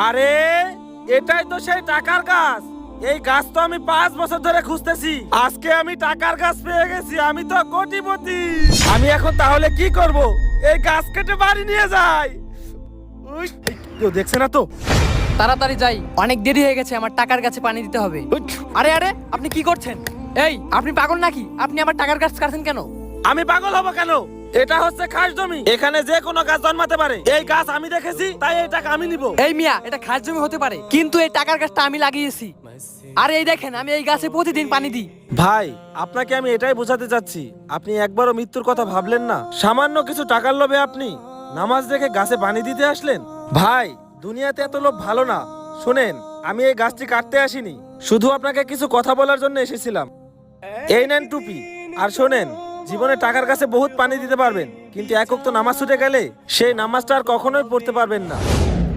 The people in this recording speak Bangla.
আরে এটাই তো সেই টাকার গাছ। এই গাছ তো আমি 5 বছর ধরে খুঁজতেছি। আজকে আমি টাকার গাছ পেয়ে গেছি। আমি তো কোটিপতি। আমি এখন তাহলে কি করব? এই গাছ কেটে বাড়ি নিয়ে যাই। উইশ, কেউ দেখছে না তো? তাড়াতাড়ি যাই, অনেক দেরি হয়ে গেছে, আমার টাকার গাছে পানি দিতে হবে। আরে আরে, আপনি কি করছেন? এই, আপনি পাগল নাকি? আপনি আমার টাকার গাছ কাটছেন কেন? আমি পাগল হব কেন? এটা হচ্ছে খাস জমি, এখানে যে কোনো গাছ জন্মাতে পারে। এই গাছ আমি দেখেছি, তাই এই টাকা আমি নিব। এই মিয়া, এটা খাস জমি হতে পারে, কিন্তু এই টাকার গাছটা আমি লাগিয়েছি। আর এই দেখেন, আমি এই গাছে প্রতিদিন পানি দিই। ভাই, আপনাকে আমি এটাই বোঝাতে চাচ্ছি, আপনি একবারও মৃত্যুর কথা ভাবলেন না। সামান্য কিছু টাকার লোভে আপনি নামাজ রেখে গাছে পানি দিতে আসলেন। ভাই, দুনিয়াতে এত লোভ ভালো না। শোনেন, আমি এই গাছটি কাটতে আসিনি, শুধু আপনাকে কিছু কথা বলার জন্য এসেছিলাম। এই নেন টুপি। আর শোনেন, জীবনে টাকার কাছে বহুত পানি দিতে পারবেন, কিন্তু এক ওয়াক্ত নামাজ ছুটে গেলে সেই নামাজটা আর কখনোই পড়তে পারবেন না।